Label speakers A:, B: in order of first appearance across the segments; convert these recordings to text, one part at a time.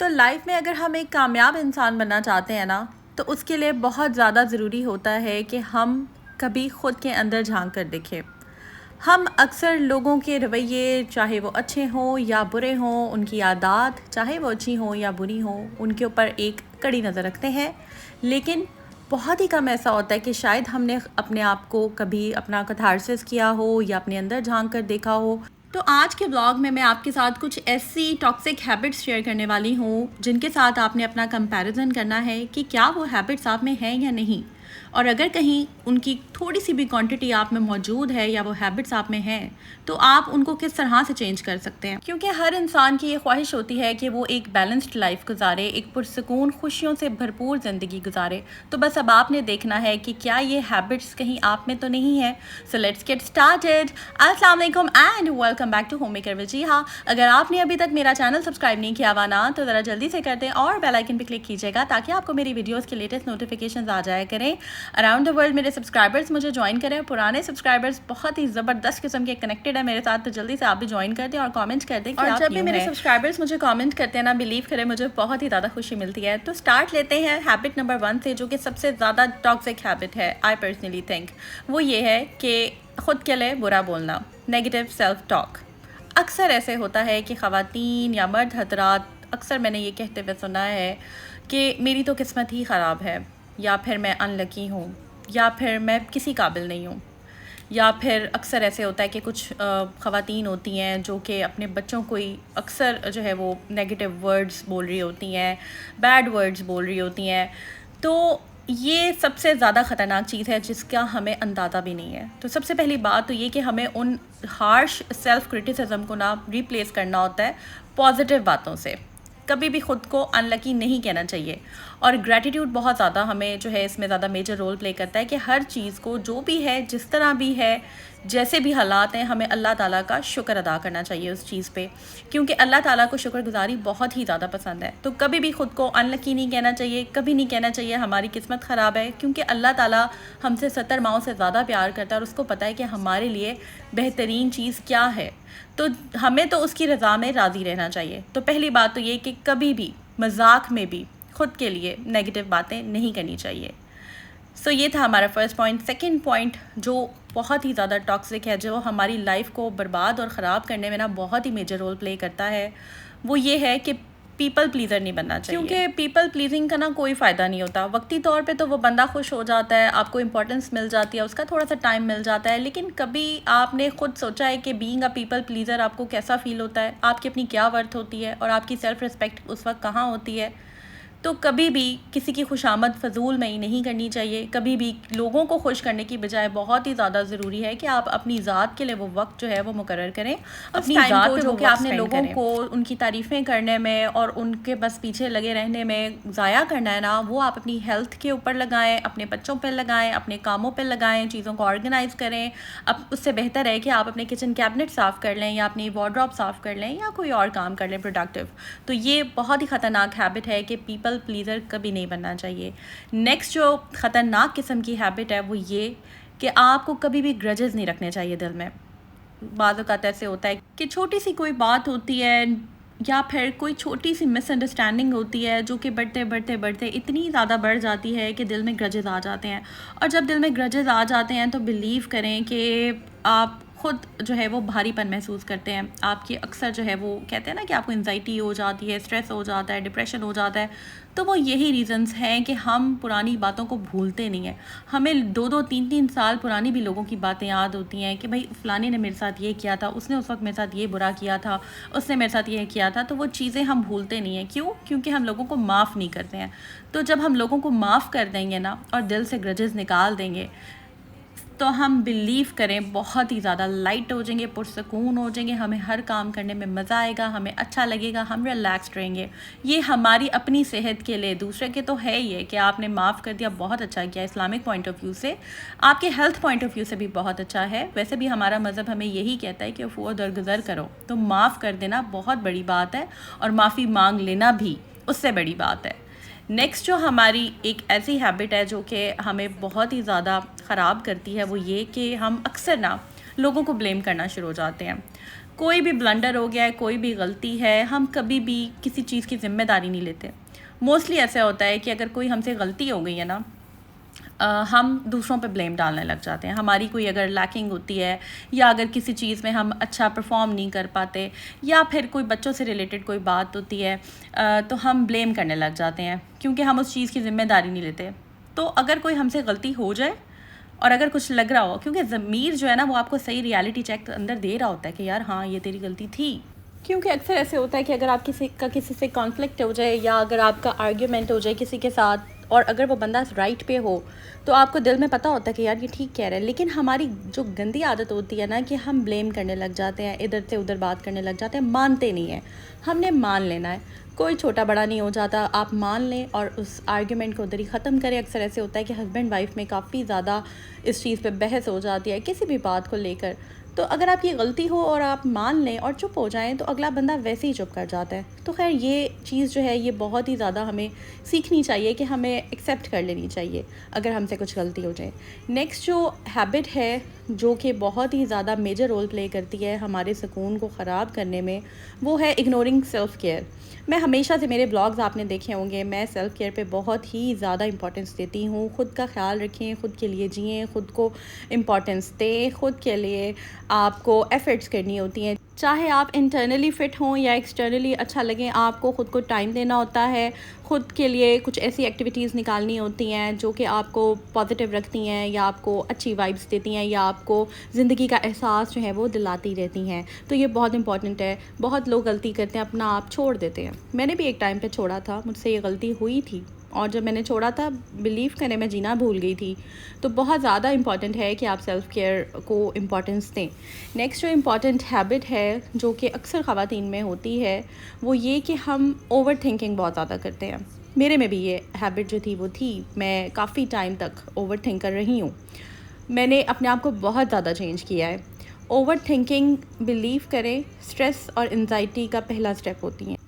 A: तो लाइफ में अगर हम एक कामयाब इंसान बनना चाहते हैं ना, तो उसके लिए बहुत ज़्यादा ज़रूरी होता है कि हम कभी ख़ुद के अंदर झांक कर देखें। हम अक्सर लोगों के रवैये, चाहे वो अच्छे हों या बुरे हों, उनकी आदत चाहे वो अच्छी हों या बुरी हों, उनके ऊपर एक कड़ी नज़र रखते हैं। लेकिन बहुत ही कम ऐसा होता है कि शायद हमने अपने आप को कभी अपना कैथारसिस किया हो या अपने अंदर झांक कर देखा हो। तो आज के ब्लॉग में मैं आपके साथ कुछ ऐसी टॉक्सिक हैबिट्स शेयर करने वाली हूँ जिनके साथ आपने अपना कंपैरिजन करना है कि क्या वो हैबिट्स आप में हैं या नहीं, और अगर कहीं उनकी थोड़ी सी भी क्वांटिटी आप में मौजूद है या वो हैबिट्स आप में हैं, तो आप उनको किस तरह से चेंज कर सकते हैं। क्योंकि हर इंसान की ये ख्वाहिश होती है कि वो एक बैलेंस्ड लाइफ गुजारे, एक पुरसकून खुशियों से भरपूर ज़िंदगी गुजारे। तो बस अब आपने देखना है कि क्या ये हैबिट्स कहीं आप में तो नहीं है। So let's get started. अस्सलाम वालेकुम and welcome back to homemaker with Jiha. अगर आपने अभी तक मेरा चैनल सब्सक्राइब नहीं किया हुआ ना, तो ज़रा जल्दी से कर दें और बेल आइकन पर क्लिक कीजिएगा ताकि आपको मेरी वीडियोज़ के लेटेस्ट नोटिफिकेशन आ जाया करें। अराउंड द वर्ल्ड मेरे सब्सक्राइबर्स मुझे ज्वाइन करें। पुराने सब्सक्राइबर्स बहुत ही ज़बरदस्त किस्म के कनेक्टेड है मेरे साथ, तो जल्दी से आप भी ज्वाइन कर दें और कमेंट कर दें। और जब भी मेरे सब्सक्राइबर्स मुझे कमेंट करते हैं ना, बिलीव करें मुझे बहुत ही ज़्यादा खुशी मिलती है। तो स्टार्ट लेते हैं हैबिट नंबर 1 से, जो कि सबसे ज़्यादा टॉक्सिक हैबिट है आई पर्सनली थिंक। वो ये है कि ख़ुद के लिए बुरा बोलना, नेगेटिव सेल्फ टॉक। अक्सर ऐसे होता है कि ख़वातीन या मर्द हजरात, अक्सर मैंने ये कहते हुए सुना है कि मेरी तो किस्मत ही ख़राब है, या फिर मैं अनलकी हूँ, या फिर मैं किसी काबिल नहीं हूँ। या फिर अक्सर ऐसे होता है कि कुछ ख़वातीन होती हैं जो कि अपने बच्चों को ही अक्सर जो है वो नेगेटिव वर्ड्स बोल रही होती हैं, बैड वर्ड्स बोल रही होती हैं। तो ये सबसे ज़्यादा ख़तरनाक चीज़ है जिसका हमें अंदाज़ा भी नहीं है। तो सबसे पहली बात तो ये कि हमें उन हार्श सेल्फ़ क्रिटिसिज्म को ना रिप्लेस करना होता है पॉजिटिव बातों से। कभी भी ख़ुद को अनलकी नहीं कहना चाहिए। और ग्रैटिट्यूड बहुत ज़्यादा हमें जो है इसमें ज़्यादा मेजर रोल प्ले करता है कि हर चीज़ को, जो भी है, जिस तरह भी है, जैसे भी हालात हैं, हमें अल्लाह ताला का शुक्र अदा करना चाहिए उस चीज़ पे, क्योंकि अल्लाह ताला को शुक्रगुजारी बहुत ही ज़्यादा पसंद है। तो कभी भी ख़ुद को अनलकी नहीं कहना चाहिए, कभी नहीं कहना चाहिए हमारी किस्मत ख़राब है, क्योंकि अल्लाह ताला हमसे 70 माओं से ज़्यादा प्यार करता है और उसको पता है कि हमारे लिए बेहतरीन चीज़ क्या है। तो हमें तो उसकी रज़ा में राज़ी रहना चाहिए। तो पहली बात तो ये कि कभी भी मजाक में भी ख़ुद के लिए नेगेटिव बातें नहीं करनी चाहिए। सो ये था हमारा फर्स्ट पॉइंट। सेकंड पॉइंट जो बहुत ही ज़्यादा टॉक्सिक है, जो हमारी लाइफ को बर्बाद और ख़राब करने में ना बहुत ही मेजर रोल प्ले करता है, वो ये है कि पीपल प्लीज़र नहीं बनना चाहिए। क्योंकि पीपल प्लीजिंग का ना कोई फ़ायदा नहीं होता। वक्ती तौर पे तो वो बंदा खुश हो जाता है, आपको इंपॉर्टेंस मिल जाती है, उसका थोड़ा सा टाइम मिल जाता है, लेकिन कभी आपने ख़ुद सोचा है कि बीइंग अ पीपल प्लीज़र आपको कैसा फ़ील होता है, आपकी अपनी क्या वर्थ होती है और आपकी सेल्फ़ रिस्पेक्ट उस वक्त कहाँ होती है। तो कभी भी किसी की खुशामद फजूल में ही नहीं करनी चाहिए। कभी भी लोगों को खुश करने की बजाय बहुत ही ज़्यादा ज़रूरी है कि आप अपनी ज़ात के लिए वो वक्त जो है वो मुकर्रर करें, अपनी ज़ात को, जो कि आपने लोगों को उनकी तारीफ़ें करने में और उनके बस पीछे लगे रहने में ज़ाया करना है ना, वो आप अपनी हेल्थ के ऊपर लगाएं, अपने बच्चों पर लगाएं, अपने कामों पर लगाएं, चीज़ों को ऑर्गेनाइज़ करें। अब उससे बेहतर है कि आप अपने किचन कैबिनेट साफ़ कर लें या अपनी वार्डरोब साफ़ कर लें या कोई और काम कर लें प्रोडक्टिव। तो ये बहुत ही ख़तरनाक हैबिट है कि पीपल प्लीज़र कभी नहीं बनना चाहिए। नेक्स्ट जो ख़तरनाक किस्म की हैबिट है वो ये कि आपको कभी भी ग्रजेस नहीं रखने चाहिए दिल में। बाज़ औक़ात ऐसे होता है कि छोटी सी कोई बात होती है या फिर कोई छोटी सी मिसअंडरस्टैंडिंग होती है जो कि बढ़ते बढ़ते बढ़ते इतनी ज़्यादा बढ़ जाती है कि दिल में ग्रजेस आ जाते हैं। और जब दिल में ग्रजेस आ जाते हैं तो बिलीव करें कि आप ख़ुद जो है वो भारीपन महसूस करते हैं। आपकी अक्सर जो है वो कहते हैं ना कि आपको एंजाइटी हो जाती है, स्ट्रेस हो जाता है, डिप्रेशन हो जाता है। तो वो यही रीज़न्स हैं कि हम पुरानी बातों को भूलते नहीं हैं। हमें 2-2 3-3 साल पुरानी भी लोगों की बातें याद होती हैं कि भाई फ़लाने ने मेरे साथ ये किया था, उसने उस वक्त मेरे साथ ये बुरा किया था, उसने मेरे साथ ये किया था। तो वो चीज़ें हम भूलते नहीं हैं। क्यों? क्योंकि हम लोगों को माफ़ नहीं करते हैं। तो जब हम लोगों को माफ़ कर देंगे ना और दिल से ग्रजेस निकाल देंगे, तो हम बिलीव करें बहुत ही ज़्यादा लाइट हो जाएंगे, पुरसकून हो जाएंगे, हमें हर काम करने में मज़ा आएगा, हमें अच्छा लगेगा, हम रिलैक्स्ड रहेंगे। ये हमारी अपनी सेहत के लिए, दूसरे के तो है ही है कि आपने माफ़ कर दिया, बहुत अच्छा किया। इस्लामिक पॉइंट ऑफ व्यू से, आपके हेल्थ पॉइंट ऑफ व्यू से भी बहुत अच्छा है। वैसे भी हमारा मज़हब हमें यही कहता है कि अफ़ू दरगुज़र करो। तो माफ़ कर देना बहुत बड़ी बात है और माफ़ी मांग लेना भी उससे बड़ी बात है। नेक्स्ट जो हमारी एक ऐसी हैबिट है जो कि हमें बहुत ही ज़्यादा ख़राब करती है, वो ये कि हम अक्सर ना लोगों को ब्लेम करना शुरू हो जाते हैं। कोई भी ब्लंडर हो गया है, कोई भी गलती है, हम कभी भी किसी चीज़ की ज़िम्मेदारी नहीं लेते। मोस्टली ऐसा होता है कि अगर कोई हमसे गलती हो गई है ना, हम दूसरों पे ब्लेम डालने लग जाते हैं। हमारी कोई अगर लैकिंग होती है या अगर किसी चीज़ में हम अच्छा परफॉर्म नहीं कर पाते या फिर कोई बच्चों से रिलेटेड कोई बात होती है, तो हम ब्लेम करने लग जाते हैं क्योंकि हम उस चीज़ की ज़िम्मेदारी नहीं लेते। तो अगर कोई हमसे गलती हो जाए और अगर कुछ लग रहा हो, क्योंकि ज़मीर जो है ना वो आपको सही रियलिटी चेक अंदर दे रहा होता है कि यार हाँ ये तेरी गलती थी। क्योंकि अक्सर ऐसे होता है कि अगर आप किसी से कॉन्फ्लिक्ट हो जाए या अगर आपका आर्ग्यूमेंट हो जाए किसी के साथ और अगर वो बंदा राइट पे हो, तो आपको दिल में पता होता है कि यार ये ठीक कह रहा है, लेकिन हमारी जो गंदी आदत होती है ना कि हम ब्लेम करने लग जाते हैं, इधर से उधर बात करने लग जाते हैं, मानते नहीं हैं। हमने मान लेना है, कोई छोटा बड़ा नहीं हो जाता, आप मान लें और उस आर्ग्यूमेंट को उधर ही ख़त्म करें। अक्सर ऐसे होता है कि हस्बैंड वाइफ में काफ़ी ज़्यादा इस चीज़ पे बहस हो जाती है किसी भी बात को लेकर। तो अगर आपकी गलती हो और आप मान लें और चुप हो जाएं तो अगला बंदा वैसे ही चुप कर जाता है। तो खैर ये चीज़ जो है ये बहुत ही ज़्यादा हमें सीखनी चाहिए कि हमें एक्सेप्ट कर लेनी चाहिए अगर हमसे कुछ गलती हो जाए। नेक्स्ट जो हैबिट है जो कि बहुत ही ज़्यादा मेजर रोल प्ले करती है हमारे सुकून को ख़राब करने में, वो है इग्नोरिंग सेल्फ़ केयर। मैं हमेशा से, मेरे ब्लॉग्स आपने देखे होंगे, मैं सेल्फ़ केयर पे बहुत ही ज़्यादा इंपॉर्टेंस देती हूँ। ख़ुद का ख्याल रखें, ख़ुद के लिए जिएँ, ख़ुद को इम्पॉर्टेंस दें, ख़ुद के लिए आपको एफ़र्ट्स करनी होती हैं। चाहे आप इंटरनली फ़िट हों या एक्सटर्नली अच्छा लगें, आपको ख़ुद को टाइम देना होता है। ख़ुद के लिए कुछ ऐसी एक्टिविटीज़ निकालनी होती हैं जो कि आपको पॉजिटिव रखती हैं या आपको अच्छी वाइब्स देती हैं या आपको ज़िंदगी का एहसास जो है वो दिलाती रहती हैं। तो ये बहुत इंपॉर्टेंट है। बहुत लोग गलती करते हैं, अपना आप छोड़ देते हैं। मैंने भी एक टाइम पे छोड़ा था, मुझसे ये गलती हुई थी और जब मैंने छोड़ा था, बिलीव करें, मैं जीना भूल गई थी। तो बहुत ज़्यादा इम्पॉर्टेंट है कि आप सेल्फ़ केयर को इम्पॉर्टेंस दें। नेक्स्ट जो इम्पॉर्टेंट हैबिट है जो कि अक्सर ख़वातीन में होती है, वो ये कि हम ओवर थिंकिंग बहुत ज़्यादा करते हैं। मेरे में भी ये हैबिट जो थी वो थी, मैं काफ़ी टाइम तक ओवर थिंक कर रही हूँ। मैंने अपने आप को बहुत ज़्यादा चेंज किया है। ओवर थिंकिंग, बिलीव करें, स्ट्रेस और एंजाइटी का पहला स्टेप होती है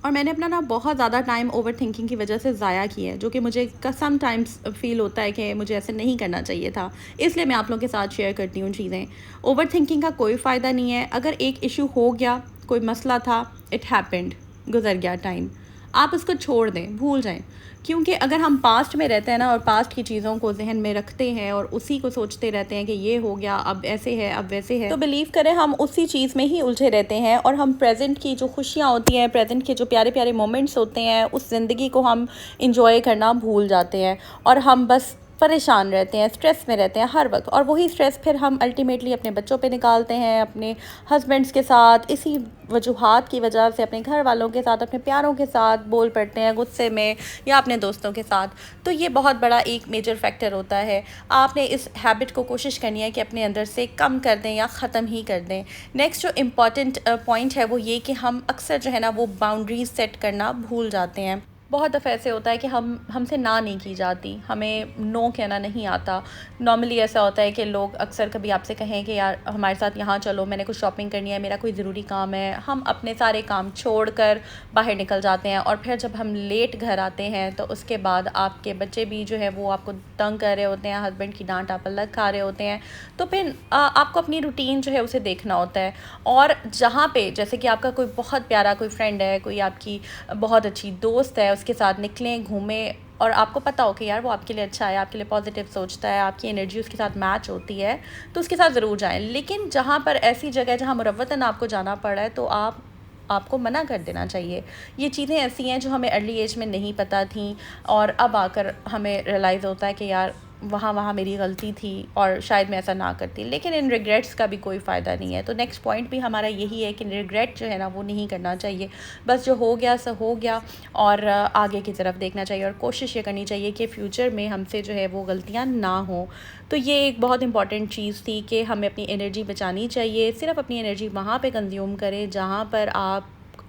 A: और मैंने अपना ना बहुत ज़्यादा टाइम ओवर थिंकिंग की वजह से ज़ाया किया है, जो कि मुझे समटाइम्स फ़ील होता है कि मुझे ऐसे नहीं करना चाहिए था। इसलिए मैं आप लोगों के साथ शेयर करती हूँ चीज़ें। ओवर थिंकिंग का कोई फ़ायदा नहीं है। अगर एक इशू हो गया, कोई मसला था, इट हैपेंड, गुजर गया टाइम, आप उसको छोड़ दें, भूल जाएं। क्योंकि अगर हम पास्ट में रहते हैं ना और पास्ट की चीज़ों को जहन में रखते हैं और उसी को सोचते रहते हैं कि ये हो गया, अब ऐसे है, अब वैसे है, तो बिलीव करें हम उसी चीज़ में ही उलझे रहते हैं और हम प्रेजेंट की जो खुशियाँ होती हैं, प्रेजेंट के जो प्यारे प्यारे मोमेंट्स होते हैं, उस ज़िंदगी को हम इंजॉय करना भूल जाते हैं और हम बस परेशान रहते हैं, स्ट्रेस में रहते हैं हर वक्त। और वही स्ट्रेस फिर हम अल्टीमेटली अपने बच्चों पे निकालते हैं, अपने हस्बैंड्स के साथ, इसी वजूहात की वजह से अपने घर वालों के साथ, अपने प्यारों के साथ बोल पड़ते हैं गुस्से में या अपने दोस्तों के साथ। तो ये बहुत बड़ा एक मेजर फैक्टर होता है। आपने इस हैबिट को कोशिश करनी है कि अपने अंदर से कम कर दें या ख़त्म ही कर दें। नेक्स्ट जो इम्पॉर्टेंट पॉइंट है वो ये कि हम अक्सर जो है ना वो बाउंड्रीज सेट करना भूल जाते हैं। बहुत दफ़ा ऐसे होता है कि हमसे ना नहीं की जाती, हमें नो कहना नहीं आता। नॉर्मली ऐसा होता है कि लोग अक्सर कभी आपसे कहें कि यार हमारे साथ यहाँ चलो, मैंने कुछ शॉपिंग करनी है, मेरा कोई ज़रूरी काम है। हम अपने सारे काम छोड़कर बाहर निकल जाते हैं और फिर जब हम लेट घर आते हैं तो उसके बाद आपके बच्चे भी जो है वो आपको तंग कर रहे होते हैं, हस्बैंड की डांट आप अलग खा रहे होते हैं। तो फिर आपको अपनी रूटीन जो है उसे देखना होता है। और जहाँ पे जैसे कि आपका कोई बहुत प्यारा कोई फ्रेंड है, कोई आपकी बहुत अच्छी दोस्त है, उसके साथ निकलें, घूमें और आपको पता हो कि यार वो आपके लिए अच्छा है, आपके लिए पॉजिटिव सोचता है, आपकी एनर्जी उसके साथ मैच होती है, तो उसके साथ ज़रूर जाएं। लेकिन जहाँ पर ऐसी जगह जहाँ मुरव्वतन आपको जाना पड़ रहा है तो आपको मना कर देना चाहिए। ये चीज़ें ऐसी हैं जो हमें अर्ली एज में नहीं पता थी और अब आकर हमें रियलाइज़ होता है कि यार वहाँ मेरी गलती थी और शायद मैं ऐसा ना करती। लेकिन इन रिग्रेट्स का भी कोई फ़ायदा नहीं है। तो नेक्स्ट पॉइंट भी हमारा यही है कि रिग्रेट जो है ना वो नहीं करना चाहिए। बस जो हो गया सो हो गया और आगे की तरफ देखना चाहिए और कोशिश ये करनी चाहिए कि फ़्यूचर में हमसे जो है वो गलतियाँ ना हो। तो ये एक बहुत इंपॉर्टेंट चीज़ थी कि हमें अपनी एनर्जी बचानी चाहिए। सिर्फ़ अपनी एनर्जी वहाँ पे कंज्यूम करें जहाँ पर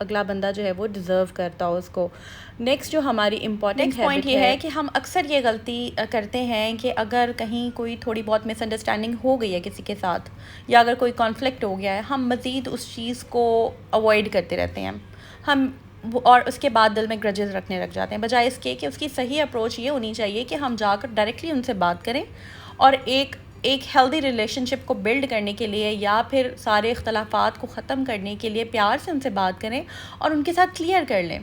A: अगला बंदा जो है वो डिज़र्व करता हो उसको। नेक्स्ट जो हमारी इम्पॉर्टेंट पॉइंट ये है कि हम अक्सर ये गलती करते हैं कि अगर कहीं कोई थोड़ी बहुत मिसअंडरस्टैंडिंग हो गई है किसी के साथ या अगर कोई कॉन्फ्लिक्ट हो गया है, हम मज़ीद उस चीज़ को अवॉइड करते रहते हैं और उसके बाद दिल में ग्रजेस रखने लग जाते हैं, बजाय इसके कि उसकी सही अप्रोच ये होनी चाहिए कि हम जाकर डायरेक्टली उनसे बात करें और एक एक हेल्दी रिलेशनशिप को बिल्ड करने के लिए या फिर सारे इख्तलाफात को ख़त्म करने के लिए प्यार से उनसे बात करें और उनके साथ क्लियर कर लें।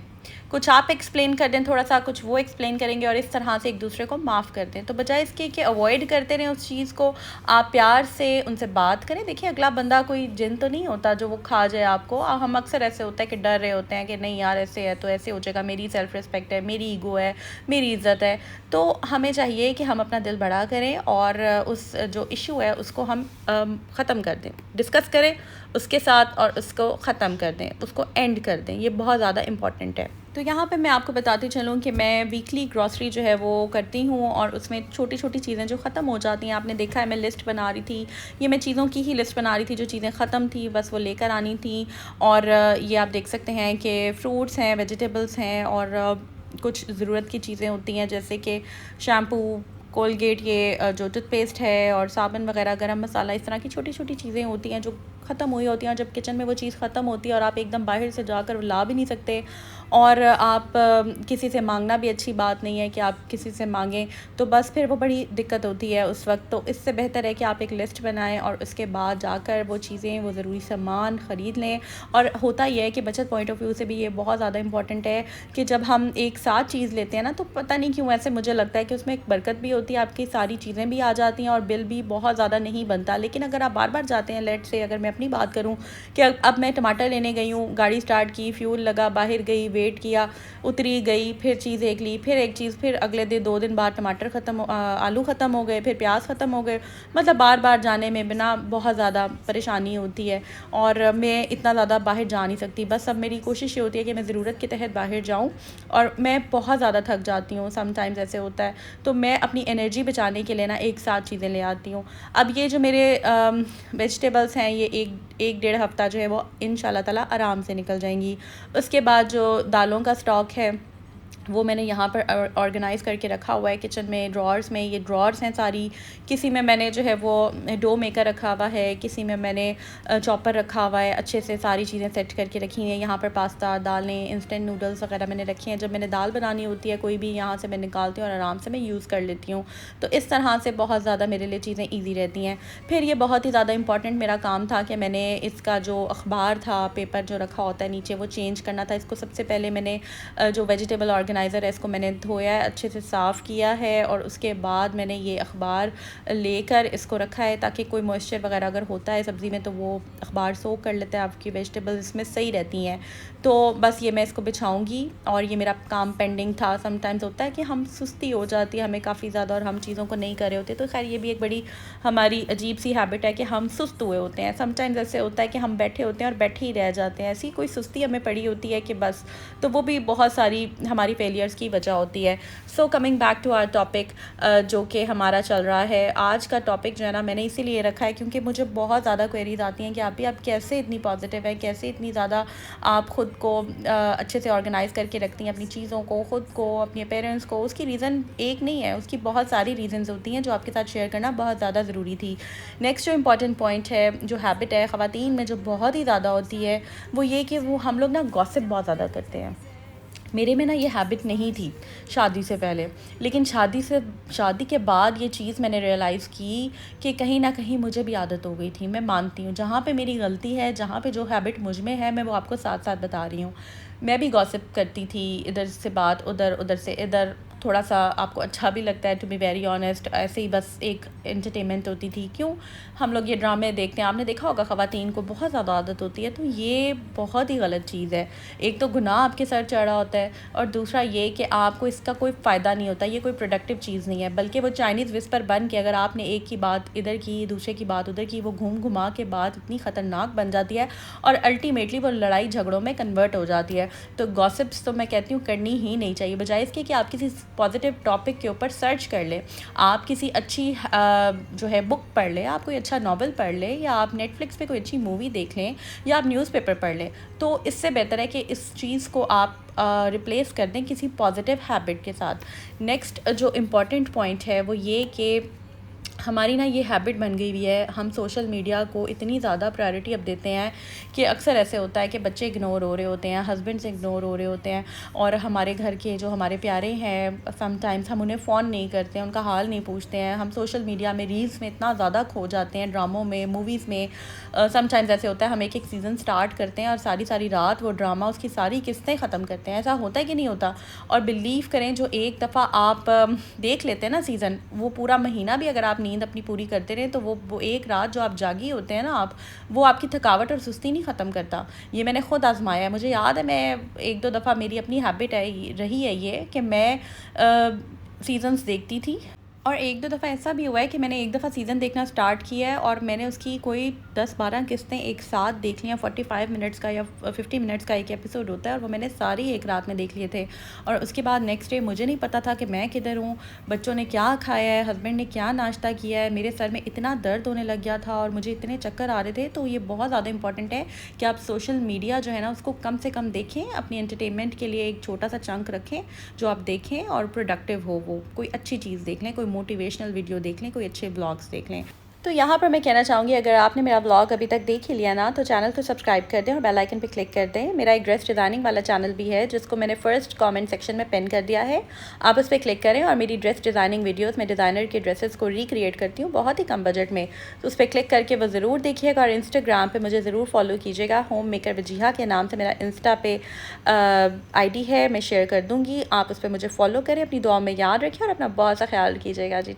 A: कुछ आप एक्सप्लेन कर दें थोड़ा सा, कुछ वो एक्सप्लेन करेंगे और इस तरह से एक दूसरे को माफ़ कर दें। तो बजाय इसके कि अवॉइड करते रहें उस चीज़ को, आप प्यार से उनसे बात करें। देखिए अगला बंदा कोई जिन तो नहीं होता जो वो खा जाए आपको। हम अक्सर ऐसे होता है कि डर रहे होते हैं कि नहीं यार ऐसे है तो ऐसे हो जाएगा, मेरी सेल्फ़ रिस्पेक्ट है, मेरी ईगो है, मेरी इज़्ज़त है। तो हमें चाहिए कि हम अपना दिल बड़ा करें और उस जो इशू है उसको हम ख़त्म कर दें, डिस्कस करें उसके साथ और उसको ख़त्म कर दें, उसको एंड कर दें। ये बहुत ज़्यादा इम्पॉर्टेंट है। तो यहाँ पे मैं आपको बताती चलूँ कि मैं वीकली ग्रॉसरी जो है वो करती हूँ और उसमें छोटी छोटी चीज़ें जो ख़त्म हो जाती हैं, आपने देखा है मैं लिस्ट बना रही थी, ये मैं चीज़ों की ही लिस्ट बना रही थी, जो चीज़ें ख़त्म थी बस वो लेकर आनी थी। और ये आप देख सकते हैं कि फ्रूट्स हैं, वेजिटेबल्स हैं और कुछ ज़रूरत की चीज़ें होती हैं जैसे कि शैम्पू, कोलगेट, ये जो टूथपेस्ट है और साबुन वगैरह, गरम मसाला, इस तरह की छोटी छोटी चीज़ें होती हैं जो ख़त्म हुई होती हैं। और जब किचन में वो चीज़ ख़त्म होती है और आप एकदम बाहर से जाकर ला भी नहीं सकते और आप किसी से मांगना भी अच्छी बात नहीं है कि आप किसी से मांगें, तो बस फिर वो बड़ी दिक्कत होती है उस वक्त। तो इससे बेहतर है कि आप एक लिस्ट बनाएं और उसके बाद जाकर वो चीज़ें, वो ज़रूरी सामान ख़रीद लें। और होता यह है कि बचत पॉइंट ऑफ व्यू से भी ये बहुत ज़्यादा इंपॉर्टेंट है कि जब हम एक साथ चीज़ लेते हैं ना, तो पता नहीं क्यों ऐसे मुझे लगता है कि उसमें एक बरकत भी होती है, आपकी सारी चीज़ें भी आ जाती हैं और बिल भी बहुत ज़्यादा नहीं बनता। लेकिन अगर आप बार बार जाते हैं, लेट से अगर मैं अपनी बात करूँ कि अब मैं टमाटर लेने गई हूँ, गाड़ी स्टार्ट की, फ्यूल लगा, बाहर गई, वेट किया, उतरी, गई, फिर चीज़ एक ली, फिर एक चीज़, फिर अगले दिन 2 दिन बाद टमाटर ख़त्म, आलू ख़त्म हो गए, फिर प्याज ख़त्म हो गए। मतलब बार बार जाने में बिना बहुत ज़्यादा परेशानी होती है और मैं इतना ज़्यादा बाहर जा नहीं सकती। बस अब मेरी कोशिश ये होती है कि मैं ज़रूरत के तहत बाहर जाऊँ और मैं बहुत ज़्यादा थक जाती हूँ, समटाइम्स ऐसे होता है। तो मैं अपनी एनर्जी बचाने के लिए ना एक साथ चीज़ें ले आती हूँ। अब ये जो मेरे वेजिटेबल्स हैं, ये एक डेढ़ हफ़्ता जो है वो इंशाल्लाह ताला आराम से निकल जाएंगी। उसके बाद जो दालों का स्टॉक है वो मैंने यहाँ पर ऑर्गेनाइज़ करके रखा हुआ है किचन में, ड्रॉर्स में। ये ड्रॉर्स हैं सारी। किसी में मैंने जो है वो डो मेकर रखा हुआ है, किसी में मैंने चॉपर रखा हुआ है, अच्छे से सारी चीज़ें सेट करके रखी हैं। यहाँ पर पास्ता, दालें, इंस्टेंट नूडल्स वगैरह मैंने रखी हैं। जब मैंने दाल बनानी होती है कोई भी, यहाँ से मैं निकालती हूँ और आराम से मैं यूज़ कर लेती हूँ। तो इस तरह से बहुत ज़्यादा मेरे लिए चीज़ें ईजी रहती हैं। फिर ये बहुत ही ज़्यादा इंपॉर्टेंट मेरा काम था कि मैंने इसका जो अखबार था, पेपर जो रखा होता है नीचे, वो चेंज करना था। इसको सबसे पहले मैंने जो वेजिटेबल ऑर्गेनाइज़र है इसको मैंने धोया है, अच्छे से साफ़ किया है और उसके बाद मैंने ये अखबार लेकर इसको रखा है ताकि कोई मॉइस्चर वगैरह अगर होता है सब्ज़ी में तो वो अखबार सोक कर लेता है, आपकी वेजिटेबल्स इसमें सही रहती हैं। तो बस ये मैं इसको बिछाऊंगी और ये मेरा काम पेंडिंग था। समटाइम्स होता है कि हम सुस्ती हो जाती है हमें काफ़ी ज़्यादा और हम चीज़ों को नहीं कर रहे होते। तो खैर ये भी एक बड़ी हमारी अजीब सी हैबिट है कि हम सुस्त हुए होते हैं। समटाइम्स ऐसे होता है कि हम बैठे होते हैं और बैठे ही रह जाते हैं, ऐसी कोई सुस्ती हमें पड़ी होती है कि बस, तो वो भी बहुत सारी हमारी फेलियर्स की वजह होती है। So coming back to our topic जो कि हमारा चल रहा है, आज का टॉपिक जो है ना मैंने इसीलिए रखा है क्योंकि मुझे बहुत ज़्यादा क्वेरीज आती हैं कि आप कैसे इतनी पॉजिटिव है, कैसे इतनी ज़्यादा आप ख़ुद को अच्छे से ऑर्गेनाइज़ करके रखती हैं, अपनी चीज़ों को, ख़ुद को, अपने पेरेंट्स को। उसकी रीज़न एक नहीं है, उसकी बहुत सारी रीज़न्स होती हैं जो आपके साथ शेयर करना बहुत ज़्यादा ज़रूरी थी। नेक्स्ट जो इम्पॉर्टेंट पॉइंट है, जो हैबिट है ख़वातीन में जो बहुत ही ज़्यादा होती है, वो ये कि वो हम लोग ना गॉसिप बहुत ज़्यादा करते हैं। मेरे में ना ये हैबिट नहीं थी शादी से पहले, लेकिन शादी के बाद ये चीज़ मैंने रियलाइज़ की कि कहीं ना कहीं मुझे भी आदत हो गई थी। मैं मानती हूँ जहाँ पे मेरी गलती है, जहाँ पे जो हैबिट मुझ में है, मैं वो आपको साथ साथ बता रही हूँ। मैं भी गॉसिप करती थी, इधर से बात उधर, उधर से इधर। थोड़ा सा आपको अच्छा भी लगता है, टू बी वेरी ऑनेस्ट, ऐसे ही बस एक एंटरटेनमेंट होती थी। क्यों हम लोग ये ड्रामे देखते हैं, आपने देखा होगा ख़वातीन को बहुत ज़्यादा आदत होती है। तो ये बहुत ही गलत चीज़ है। एक तो गुनाह आपके सर चढ़ा होता है और दूसरा ये कि आपको इसका कोई फ़ायदा नहीं होता, ये कोई प्रोडक्टिव चीज़ नहीं है, बल्कि वो चाइनीज़ विस्पर बन के अगर आपने एक की बात इधर की, दूसरे की बात उधर की, वो घूम घुमा के बात इतनी ख़तरनाक बन जाती है और अल्टीमेटली वो लड़ाई झगड़ों में कन्वर्ट हो जाती है। तो गॉसिप्स तो मैं कहती हूँ करनी ही नहीं चाहिए। बजाय इसके कि आप किसी पॉजिटिव टॉपिक के ऊपर सर्च कर लें, आप किसी अच्छी जो है बुक पढ़ लें, आप कोई अच्छा नॉवल पढ़ लें, या आप नेटफ्लिक्स पे कोई अच्छी मूवी देख लें, या आप न्यूज़पेपर पढ़ लें। तो इससे बेहतर है कि इस चीज़ को आप रिप्लेस कर दें किसी पॉजिटिव हैबिट के साथ। नेक्स्ट जो इम्पॉर्टेंट पॉइंट है वो ये कि हमारी ना ये हैबिट बन गई हुई है, हम सोशल मीडिया को इतनी ज़्यादा प्रायोरिटी अब देते हैं कि अक्सर ऐसे होता है कि बच्चे इग्नोर हो रहे होते हैं, हस्बैंड से इग्नोर हो रहे होते हैं, और हमारे घर के जो हमारे प्यारे हैं समटाइम्स हम उन्हें फ़ोन नहीं करते हैं, उनका हाल नहीं पूछते हैं। हम सोशल मीडिया में रील्स में इतना ज़्यादा खो जाते हैं, ड्रामों में, मूवीज़ में। समटाइम्स ऐसे होता है हम एक एक सीज़न स्टार्ट करते हैं और सारी सारी रात वो ड्रामा, उसकी सारी किस्तें ख़त्म करते हैं। ऐसा होता है कि नहीं होता? और बिलीव करें, जो एक दफ़ा आप देख लेते हैं ना सीज़न, वो पूरा महीना भी अगर आप नींद अपनी पूरी करते रहें तो वो एक रात जो आप जागी होते हैं ना आप, वो आपकी थकावट और सुस्ती नहीं ख़त्म करता। ये मैंने ख़ुद आजमाया है। मुझे याद है, मैं एक दो दफ़ा, मेरी अपनी हैबिट है रही है ये कि मैं सीज़न्स देखती थी। और एक दो दफ़ा ऐसा भी हुआ है कि मैंने एक दफ़ा सीज़न देखना स्टार्ट किया है और मैंने उसकी कोई 10-12 किस्तें एक साथ देख ली हैं। 45 मिनट्स का या 50 मिनट्स का एक एपिसोड होता है, और वो मैंने सारी एक रात में देख लिए थे। और उसके बाद नेक्स्ट डे मुझे नहीं पता था कि मैं किधर हूँ, बच्चों ने क्या खाया है, हस्बैंड ने क्या नाश्ता किया है। मेरे सर में इतना दर्द होने लग गया था और मुझे इतने चक्कर आ रहे थे। तो ये बहुत ज़्यादा इंपॉर्टेंट है कि आप सोशल मीडिया जो है ना उसको कम से कम देखें, अपनी एंटरटेनमेंट के लिए एक छोटा सा चंक रखें जो आप देखें, और प्रोडक्टिव हो, वो कोई अच्छी चीज़ देख लें, कोई मोटिवेशनल वीडियो देख लें, कोई अच्छे ब्लॉग्स देख लें। तो यहाँ पर मैं कहना चाहूँगी, अगर आपने मेरा ब्लॉग अभी तक देख ही लिया ना, तो चैनल को सब्सक्राइब कर दें और बेल आइकन पे क्लिक कर दें। मेरा एक ड्रेस डिज़ाइनिंग वाला चैनल भी है जिसको मैंने फर्स्ट कमेंट सेक्शन में पिन कर दिया है, आप उस पर क्लिक करें। और मेरी ड्रेस डिज़ाइनिंग वीडियोस में डिज़ाइनर के ड्रेसेस को रिक्रिएट करती हूँ बहुत ही कम बजट में, तो उस पर क्लिक करके वो ज़रूर देखिएगा। और इंस्टाग्राम पर मुझे ज़रूर फॉलो कीजिएगा, होम मेकर वजीहा के नाम से मेरा इंस्टा पे ID है, मैं शेयर कर दूँगी, आप उस पर मुझे फॉलो करें। अपनी दुआ में याद रखें और अपना बहुत सा ख्याल कीजिएगा जी।